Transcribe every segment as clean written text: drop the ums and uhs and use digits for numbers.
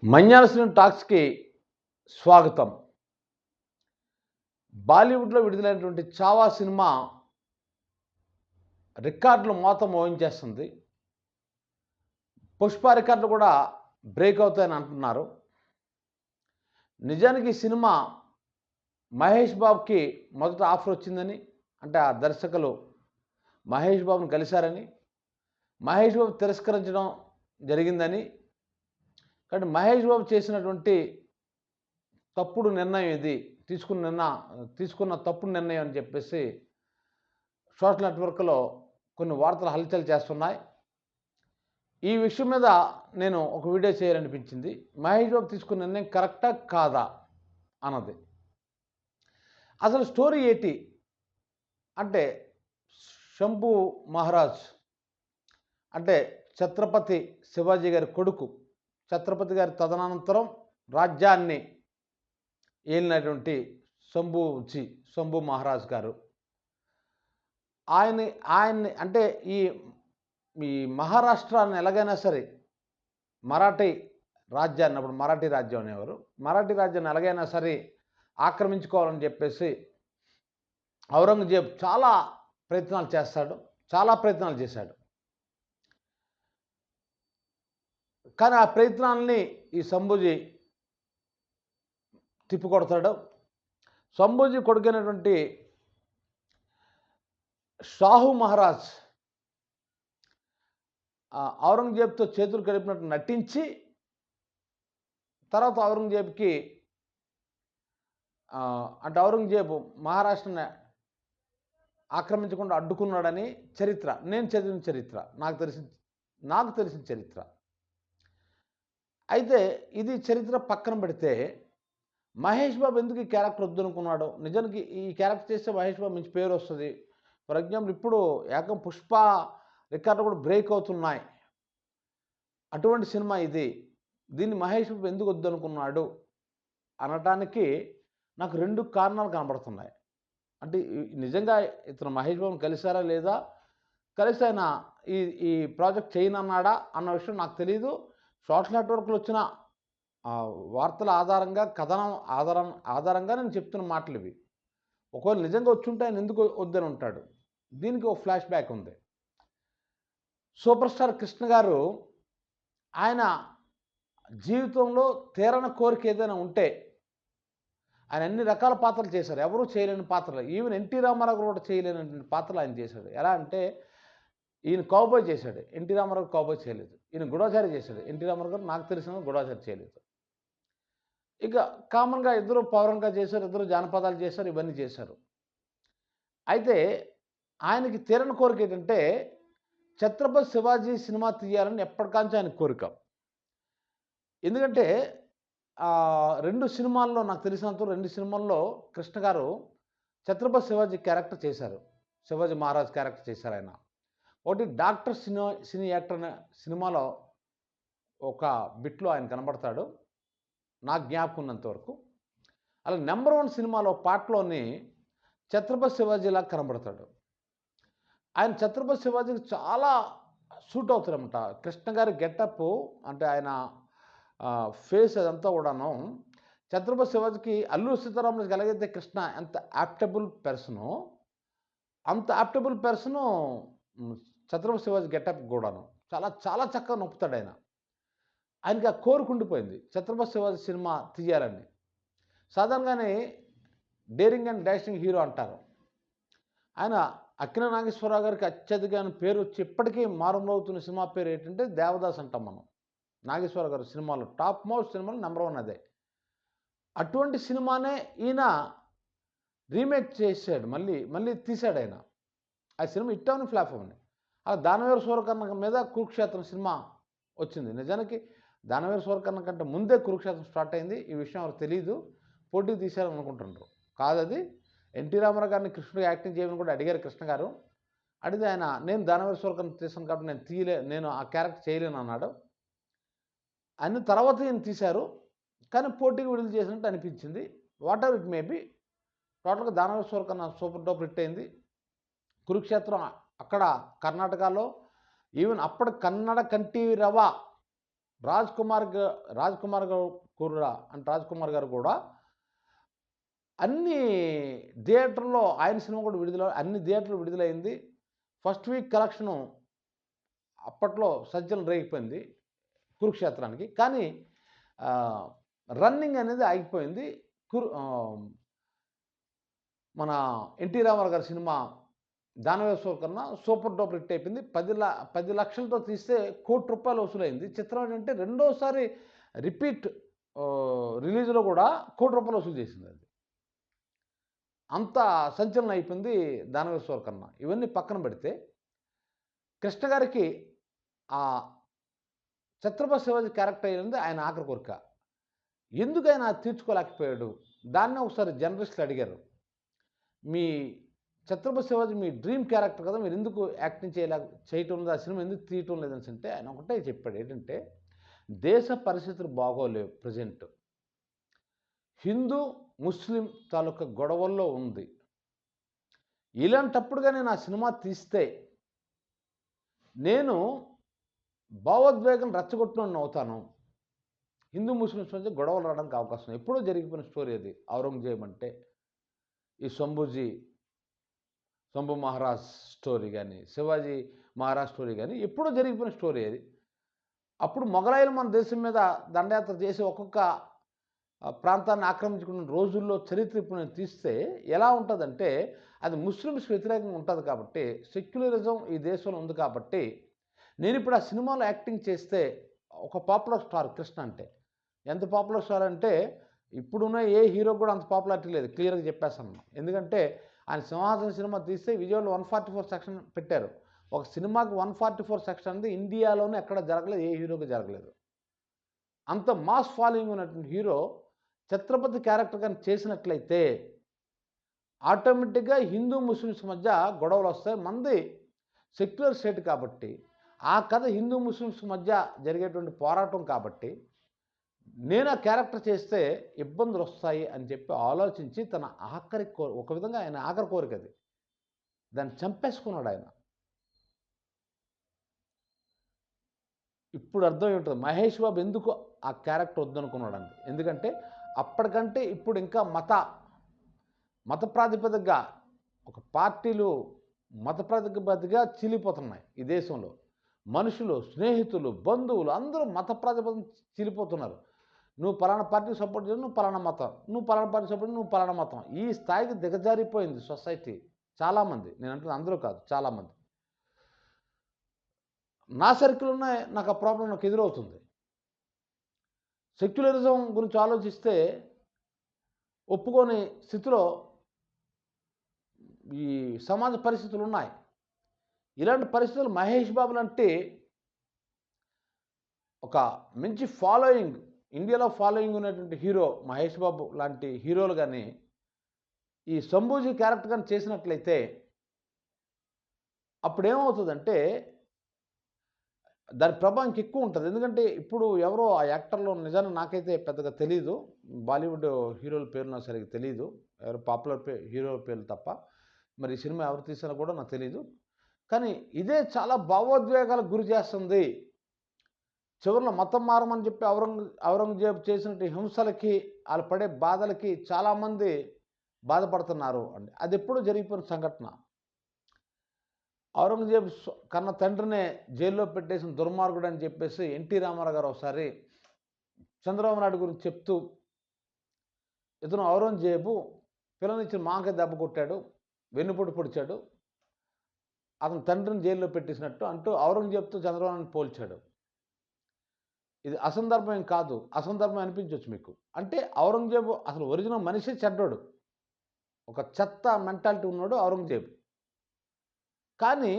మన్యాల శ్రీను టాక్స్‌కి స్వాగతం. బాలీవుడ్‌లో విడుదలైనటువంటి 'చావా' సినిమా రికార్డులు మోత మోగించేస్తుంది. 'పుష్ప' రికార్డులు కూడా బ్రేక్ అవుతాయని అంటున్నారు. నిజానికి ఈ సినిమా మహేష్ బాబుకి మొదట ఆఫర్ వచ్చిందని, అంటే ఆ దర్శకులు మహేష్ బాబుని కలిశారని, మహేష్ బాబు తిరస్కరించడం జరిగిందని, కానీ మహేష్ బాబు చేసినటువంటి తప్పుడు నిర్ణయం ఇది. తీసుకున్న తప్పుడు నిర్ణయం అని చెప్పేసి సోషల్ నెట్‌వర్క్‌లో కొన్ని వార్తలు హల్చల్ చేస్తున్నాయి. ఈ విషయం మీద నేను ఒక వీడియో చేయాలనిపించింది. మహేష్ బాబు తీసుకున్న నిర్ణయం కరెక్టా? కాదా? అన్నది. అసలు స్టోరీ ఏటి? అంటే 'శంభు మహారాజ్' అంటే ఛత్రపతి శివాజీ గారి కొడుకు. ఛత్రపతి గారి తదనంతరం రాజ్యాన్ని ఏలినటువంటి శంభు మహారాజ్ గారు. ఆయన్ని అంటే ఈ ఈ మహారాష్ట్రాన్ని ఎలాగైనా సరే మరాఠీ రాజ్యాన్ని, అప్పుడు మరాఠీ రాజ్యం అనేవారు. మరాఠీ రాజ్యాన్ని ఎలాగైనా సరే ఆక్రమించుకోవాలని చెప్పేసి ఔరంగజేబ్ చాలా ప్రయత్నాలు చేస్తాడు. చాలా ప్రయత్నాలు చేశాడు. కానీ ఆ ప్రయత్నాల్ని ఈ శంభూజీ తిప్పికొడతాడు. శంభూజీ కొడుకైనటువంటి షాహు మహారాజ్ ఔరంగజేబ్‌తో చేతులు కలిపినట్టు నటించి, తర్వాత ఔరంగజేబ్‌కి అంటే ఔరంగజేబు మహారాష్ట్రని ఆక్రమించకుండా అడ్డుకున్నాడని చరిత్ర. నేను చదివిన చరిత్ర. నాకు తెలిసిన చరిత్ర. అయితే ఇది చరిత్ర పక్కన పెడితే, మహేష్ బాబు ఎందుకు ఈ క్యారెక్టర్ వద్దనుకున్నాడో, నిజానికి ఈ క్యారెక్టర్ చేస్తే మహేష్ బాబు మంచి పేరొస్తది. ఫర్ ఎగ్జాంపుల్ ఇప్పుడు ఏకం 'పుష్ప' రికార్డులు కూడా బ్రేక్ అవుతున్నాయి. అటువంటి సినిమా ఇది. దీన్ని మహేష్ బాబు ఎందుకు వద్దనుకున్నాడు అనటానికి నాకు 2 కారణాలు కనబడుతున్నాయి. అంటే నిజంగా ఇతను మహేష్ బాబుని కలిసారా లేదా? కలిసి ఆయన ఈ ఈ ప్రాజెక్ట్ చేయనన్నాడా అన్న విషయం నాకు తెలీదు. సోషల్ నెట్‌వర్క్‌లో వచ్చిన వార్తల ఆధారంగా, కథనం ఆధారంగా నేను చెప్తున్న మాటలివి. ఒకవేళ నిజంగా వచ్చుంటే ఆయన ఎందుకు వద్దని ఉంటాడు? దీనికి ఒక ఫ్లాష్ బ్యాక్ ఉంది. సూపర్ స్టార్ కృష్ణ గారు ఆయన జీవితంలో తీరని కోరిక ఏదైనా ఉంటే ఆయన అన్ని రకాల పాత్రలు చేశారు. ఎవరు చేయలేని పాత్రలు. ఈవెన్ ఎన్టీ రామారావు కూడా చేయలేనటువంటి పాత్రలు ఆయన చేశాడు. ఎలా అంటే ఈయన కౌబాయ్ చేశాడు. ఎన్టీ రామారావు కౌబాయ్ చేయలేదు. ఈయన గూఢచారి చేశాడు. ఎన్టీ రామారావు గారు నాకు తెలిసినంత గూఢచారి చేయలేదు. ఇక కామన్‌గా ఇద్దరు పౌరంగా చేశారు. ఇద్దరు జానపదాలు చేశారు. ఇవన్నీ చేశారు. అయితే ఆయనకి తీరని కోరిక ఏంటంటే 'ఛత్రపతి శివాజీ' సినిమా తీయాలని ఎప్పటికాంచి ఆయనకి కోరిక. ఎందుకంటే 2 సినిమాల్లో నాకు తెలిసినంత 2 సినిమాల్లో కృష్ణ గారు 'ఛత్రపతి శివాజీ' క్యారెక్టర్ చేశారు. శివాజీ మహారాజ్ క్యారెక్టర్ చేశారాయన. ఒకటి 'డాక్టర్ సినీ యాక్టర్' అనే సినిమాలో ఒక బిట్‌లో ఆయన కనబడతాడు. నాకు జ్ఞాపకం ఉన్నంత వరకు. అలా నంబర్ 1 సినిమాలో పాటలోని 'ఛత్రపతి శివాజీ'లాగా కనబడతాడు. ఆయన 'ఛత్రపతి శివాజీకి' చాలా సూట్ అవుతారన్నమాట. కృష్ణ గారి గెటప్పు అంటే ఆయన ఫేస్ అదంతా కూడాను 'ఛత్రపతి శివాజీకి' అల్లూరి సీతారామరాజుకి ఎలాగైతే కృష్ణ ఎంత యాప్టబుల్ పర్సనో, అంత యాప్టబుల్ పర్సను 'ఛత్రపతి శివాజీ' గెటప్ కూడాను. చాలా చాలా చక్కగా నొప్పుతాడాయన. ఆయనకి ఆ కోరిక ఉండిపోయింది. 'ఛత్రపతి శివాజీ' సినిమా తీయాలని. సాధారణంగానే డేరింగ్ అండ్ డాషింగ్ హీరో అంటారు. ఆయన అక్కినేని నాగేశ్వరరావు గారికి అత్యధికమైన పేరు వచ్చి ఇప్పటికీ మారుమ్రోగుతున్న సినిమా పేరు ఏంటంటే 'దేవదాస్' అంటాం మనం. నాగేశ్వరరావు గారి సినిమాలో టాప్ మోస్ట్ సినిమాలో నంబర్ 1 అదే. అటువంటి సినిమానే ఈయన రీమేక్ చేసాడు. మళ్ళీ తీసాడాయన. ఆ సినిమా హిట్ అవని, ఫ్లాప్ అవని. ఆ 'దానవీర సూరకర్ణ' మీద 'కురుక్షేత్రం' సినిమా వచ్చింది. నిజానికి 'దానవీర సూరకర్ణ' కంటే ముందే 'కురుక్షేత్రం' స్టార్ట్ అయింది. ఈ విషయం ఎవరికి తెలీదు. పోటీకి తీశారని అనుకుంటుండ్రు. కాదది. ఎన్టీ రామారావు గారిని కృష్ణుడిగా యాక్టింగ్ చేయమని కూడా అడిగారు కృష్ణ గారు. అడిగితే ఆయన నేను 'దానవీర సూరకర్ణ' తీశాను కాబట్టి నేను ఆ క్యారెక్టర్ చేయలేను అన్నాడు. అన్ని తర్వాత ఈయన తీశారు. కానీ పోటీకి విడుదల చేసినట్టు అనిపించింది. Whatever it may be. టోటల్‌గా 'Daana Veera Soora Karna' super duper hit అయింది. 'కురుక్షేత్రం' అక్కడ కర్ణాటకలో ఈవెన్ అప్పటి కన్నడ కంఠీరవ రాజ్ కుమార్ గారు కూడా అన్ని థియేటర్లో ఆయన సినిమా కూడా అన్ని థియేటర్లు విడుదలైంది. ఫస్ట్ వీక్ కలెక్షను అప్పట్లో సజ్జలు రేగిపోయింది కురుక్షేత్రానికి. కానీ రన్నింగ్ అనేది ఆగిపోయింది. మన ఎన్టీ రామారావు గారి సినిమా దానవేశ్వర కన్నా సూపర్ డూపర్ హిట్ అయిపోయింది. 10 లక్షలతో తీస్తే ₹1,00,00,000 వసూలైంది. చిత్రం ఏంటంటే రెండోసారి రిపీట్ రిలీజ్లో కూడా ₹1,00,00,000 వసూలు చేసింది. అది అంత సంచలనం అయిపోయింది దానవేశ్వర కన్నా. ఇవన్నీ పక్కన పెడితే కృష్ణ గారికి ఆ ఛత్రపతి శివాజీ క్యారెక్టర్ అయింది ఆయన ఆఖరి కోరిక. ఎందుకు ఆయన తీర్చుకోలేకపోయాడు? దాన్నే ఒకసారి జర్నలిస్టులు అడిగారు. మీ ఛత్రపతి శివాజీ మీ డ్రీమ్ క్యారెక్టర్ కదా, మీరు ఎందుకు యాక్టింగ్ చేయటం లేదు, ఆ సినిమా ఎందుకు తీయటం లేదని అంటే ఆయన ఒకటే చెప్పాడు. ఏంటంటే దేశ పరిస్థితులు బాగోలేవు ప్రజెంట్. హిందూ ముస్లిం తాలూకా గొడవల్లో ఉంది. ఇలాంటప్పుడుగా నేను ఆ సినిమా తీస్తే నేను భావోద్వేగం రెచ్చగొట్టినోడిని అవుతాను. హిందూ ముస్లిమ్స్ మధ్య గొడవలు రావడానికి అవకాశం ఎప్పుడూ జరిగిపోయిన స్టోరీ అది. ఔరంగజేబ్ అంటే ఈ శంభు మహారాజ్ స్టోరీ కానీ, శివాజీ మహారాజ్ స్టోరీ కానీ ఎప్పుడూ జరిగిపోయిన స్టోరీ అది. అప్పుడు మొఘలాయులు మన దేశం మీద దండయాత్ర చేసి ఒక్కొక్క ప్రాంతాన్ని ఆక్రమించుకున్న రోజుల్లో చరిత్ర ఇప్పుడు నేను తీస్తే ఎలా ఉంటుందంటే అది ముస్లిమ్స్ వ్యతిరేకంగా ఉంటుంది. కాబట్టి సెక్యులరిజం ఈ దేశంలో ఉంది. కాబట్టి నేను ఇప్పుడు ఆ సినిమాలో యాక్టింగ్ చేస్తే ఒక పాపులర్ స్టార్ కృష్ణ అంటే ఎంత పాపులర్ స్టార్ అంటే ఇప్పుడున్న ఏ హీరో కూడా అంత పాపులారిటీ లేదు. క్లియర్గా చెప్పేస్తాను. ఎందుకంటే ఆయన సింహాసనం సినిమా తీస్తే విజయవాడలో 144 సెక్షన్ పెట్టారు. ఒక సినిమాకి 144 సెక్షన్ అనేది ఇండియాలోనే ఎక్కడ జరగలేదు, ఏ హీరోకి జరగలేదు. అంత మాస్ ఫాలోయింగ్ ఉన్నటువంటి హీరో ఛత్రపతి క్యారెక్టర్ కానీ చేసినట్లయితే ఆటోమేటిక్గా హిందూ ముస్లిమ్స్ మధ్య గొడవలు వస్తాయి. మంది సెక్యులర్ స్టేట్ కాబట్టి ఆ కథ హిందూ ముస్లిమ్స్ మధ్య జరిగేటువంటి పోరాటం కాబట్టి నేను ఆ క్యారెక్టర్ చేస్తే ఇబ్బందులు వస్తాయి అని చెప్పి ఆలోచించి తన ఒక విధంగా ఆయన ఆఖరి కోరిక అది. దాన్ని చంపేసుకున్నాడు ఆయన. ఇప్పుడు అర్థం ఏమిటంది మహేష్ బాబు ఎందుకు ఆ క్యారెక్టర్ వద్దనుకున్నాడండి. ఎందుకంటే అప్పటికంటే ఇప్పుడు ఇంకా మత ప్రాతిపదికగా ఒక పార్టీలు మత ప్రాతిపదికగా చీలిపోతున్నాయి ఈ దేశంలో. మనుషులు, స్నేహితులు, బంధువులు అందరూ మత ప్రాతిపదికన చీలిపోతున్నారు. నువ్వు పలానా పార్టీకి సపోర్ట్ చేసి నువ్వు పలానా మతం, నువ్వు పలానా పార్టీ సపోర్ట్ నువ్వు పలానా మతం. ఈ స్థాయికి దిగజారిపోయింది సొసైటీ. చాలామంది, నేను అంటున్నా అందరూ కాదు, చాలామంది. నా సర్కిల్ ఉన్నాయి, నాకు ఆ ప్రాబ్లం నాకు ఎదురవుతుంది. సెక్యులరిజం గురించి ఆలోచిస్తే ఒప్పుకోని స్థితిలో ఈ సమాజ పరిస్థితులు ఉన్నాయి. ఇలాంటి పరిస్థితులు మహేష్ బాబు లాంటి ఒక మంచి ఫాలోయింగ్, ఇండియాలో ఫాలోయింగ్ ఉన్నటువంటి హీరో మహేష్ బాబు లాంటి హీరోలు కానీ ఈ శంభూజీ క్యారెక్టర్ కానీ చేసినట్లయితే అప్పుడేమవుతుందంటే దాని ప్రభావం ఇంకెక్కువ ఉంటుంది. ఎందుకంటే ఇప్పుడు ఎవరో ఆ యాక్టర్లో నిజాన్ని నాకైతే పెద్దగా తెలీదు. బాలీవుడ్ హీరోల పేరు నాకు సరిగ్గా తెలీదు, ఎవరు పాపులర్ హీరోల పేర్లు తప్ప. మరి ఈ సినిమా ఎవరు తీసినా కూడా నాకు తెలీదు. కానీ ఇదే చాలా భావోద్వేగాలకు గురి చేస్తుంది. చివరిలో మతం మారమని చెప్పి ఔరంగజేబు చేసినట్టు హింసలకి, వాళ్ళు పడే బాధలకి చాలామంది బాధపడుతున్నారు అండి. అది ఎప్పుడూ జరిగిపోయిన సంఘటన. ఔరంగజేబు కన్న తండ్రినే జైల్లో పెట్టేసిన దుర్మార్గుడు అని చెప్పేసి ఎన్టీ రామారావు గారు ఒకసారి చంద్రబాబు నాయుడు గురించి చెప్తూ, ఇతను ఔరంగజేబు పిల్లనిచ్చిన మాకే దెబ్బ కొట్టాడు, వెన్నుపోటు పొడిచాడు, అతని తండ్రిని జైల్లో పెట్టేసినట్టు అంటూ ఔరంగజేబుతో చంద్రబాబు నాయుడు పోల్చాడు. ఇది అసందర్భం ఏం కాదు, అసందర్భం అనిపించవచ్చు మీకు. అంటే ఔరంగజేబు అసలు ఒరిజినల్ మనిషి చెడ్డోడు, ఒక చెత్త మెంటాలిటీ ఉన్నాడు ఔరంగజేబు. కానీ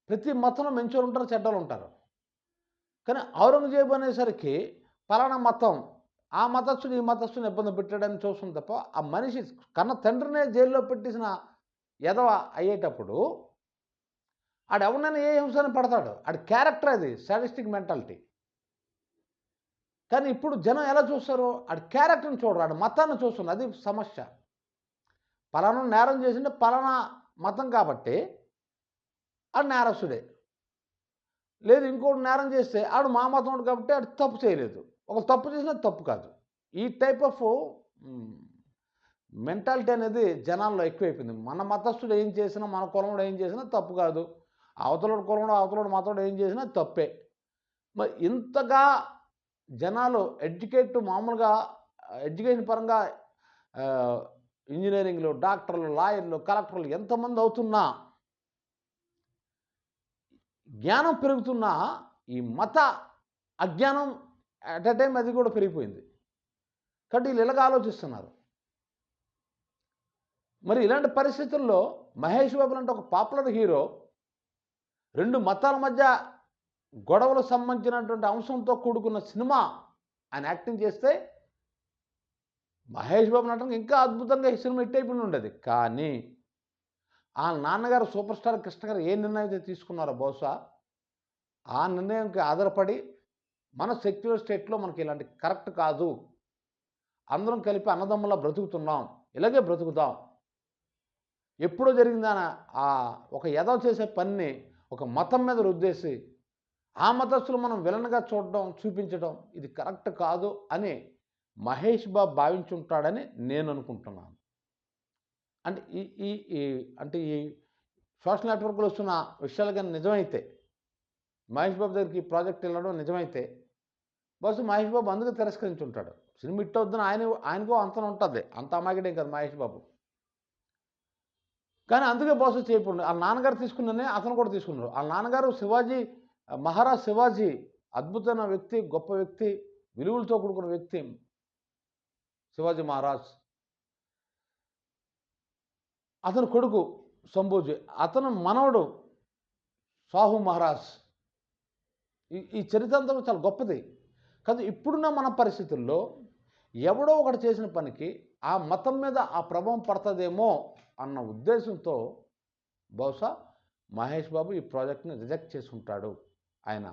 ప్రతి మతంలో మంచోళ్ళు ఉంటారు, చెడ్డలు ఉంటారు. కానీ ఔరంగజేబు అనేసరికి పలానా మతం, ఆ మతస్థుడు ఈ మతస్థుని ఇబ్బంది పెట్టాడని చూస్తుంది తప్ప ఆ మనిషి కన్న తండ్రినే జైల్లో పెట్టేసిన ఎదవ అయ్యేటప్పుడు ఆడెవరినైనా ఏ హింసని పడతాడు. ఆడి క్యారెక్టర్ అది, సాడిస్టిక్ మెంటాలిటీ. కానీ ఇప్పుడు జనం ఎలా చూస్తారు? ఆడి క్యారెక్టర్ని చూడరు, ఆడి మతాన్ని చూస్తున్నారు. అది సమస్య. పలానా నేరం చేసింటే పలానా మతం కాబట్టి ఆడు నేరస్తుడే. లేదు ఇంకోటి నేరం చేస్తే ఆడు మా మతం కాబట్టి ఆడు తప్పు చేయలేదు. ఒక తప్పు చేసినా తప్పు కాదు. ఈ టైప్ ఆఫ్ మెంటాలిటీ అనేది జనాల్లో ఎక్కువైపోయింది. మన మతస్థుడు ఏం చేసినా, మన కులంలో ఏం చేసినా తప్పు కాదు. అవతలోడి కులంలో, అవతలోడి మతంలో ఏం చేసినా తప్పే. మరి ఇంతగా జనాలు మామూలుగా ఎడ్యుకేషన్ పరంగా ఇంజినీరింగ్‌లు, డాక్టర్లు, లాయర్లు, కలెక్టర్లు ఎంతమంది అవుతున్నా, జ్ఞానం పెరుగుతున్నా ఈ మత అజ్ఞానం ఎట్ ఎ టైమ్ అది కూడా పెరిగిపోయింది. కాబట్టి వీళ్ళు ఇలాగ ఆలోచిస్తున్నారు. మరి ఇలాంటి పరిస్థితుల్లో మహేష్ బాబు లాంటి ఒక పాపులర్ హీరో 2 మతాల మధ్య గొడవలకు సంబంధించినటువంటి అంశంతో కూడుకున్న సినిమా ఆయన యాక్టింగ్ చేస్తే మహేష్ బాబు నటనకి ఇంకా అద్భుతంగా ఈ సినిమా హిట్ అయిపోయి ఉండేది. కానీ ఆ నాన్నగారు సూపర్ స్టార్ కృష్ణ గారు ఏ నిర్ణయం అయితే తీసుకున్నారో బహుశా ఆ నిర్ణయంకి ఆధారపడి మన సెక్యులర్ స్టేట్లో మనకి ఇలాంటి కరెక్ట్ కాదు. అందరం కలిపి అన్నదమ్ములా బ్రతుకుతున్నాం. ఇలాగే బ్రతుకుదాం. ఎప్పుడో జరిగిందాన ఒక ఎదవ చేసే పనిని ఒక మతం మీద రుద్దేసి ఆ మతస్థులు మనం విలన్‌గా చూడడం, చూపించడం ఇది కరెక్ట్ కాదు అని మహేష్ బాబు భావించుంటాడని నేను అనుకుంటున్నాను. అంటే ఈ ఈ ఈ అంటే ఈ సోషల్ నెట్వర్క్‌లో వస్తున్న విషయాలు గాని నిజమైతే, మహేష్ బాబు దగ్గరికి ఈ ప్రాజెక్ట్ వెళ్ళడం నిజమైతే, బహుశా మహేష్ బాబు అందుకే తిరస్కరించుంటాడు. సినిమా హిట్ అవుద్దని ఆయనకో అంతన ఉంటది. అంత అమాయకుడేం కాదు మహేష్ బాబు. కానీ అందుకే బహుశా చేయకుండా ఆళ్ళ నాన్నగారు తీసుకున్ననే అతను కూడా తీసుకున్నాడు. ఆళ్ళ నాన్నగారు శివాజీ మహారాజ్ శివాజీ అద్భుతమైన వ్యక్తి, గొప్ప వ్యక్తి, విలువలతో కూడుకున్న వ్యక్తి శివాజీ మహారాజ్. అతని కొడుకు సంభోజీ. అతను మనవడు సాహు మహారాజ్. ఈ చరిత్ర అంతా చాలా గొప్పది. కానీ ఇప్పుడున్న మన పరిస్థితుల్లో ఎవడో ఒకడు చేసిన పనికి ఆ మతం మీద ఆ ప్రభావం పడతదేమో అన్న ఉద్దేశంతో బహుశా మహేష్ బాబు ఈ ప్రాజెక్ట్‌ని రిజెక్ట్ చేసుంటాడు ఆయన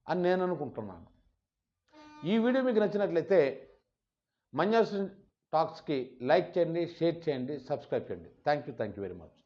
అని నేను అనుకుంటున్నాను. ఈ వీడియో మీకు నచ్చినట్లయితే మన్యాస్ టాక్స్‌కి లైక్ చేయండి, షేర్ చేయండి, సబ్స్క్రైబ్ చేయండి. Thank you very much.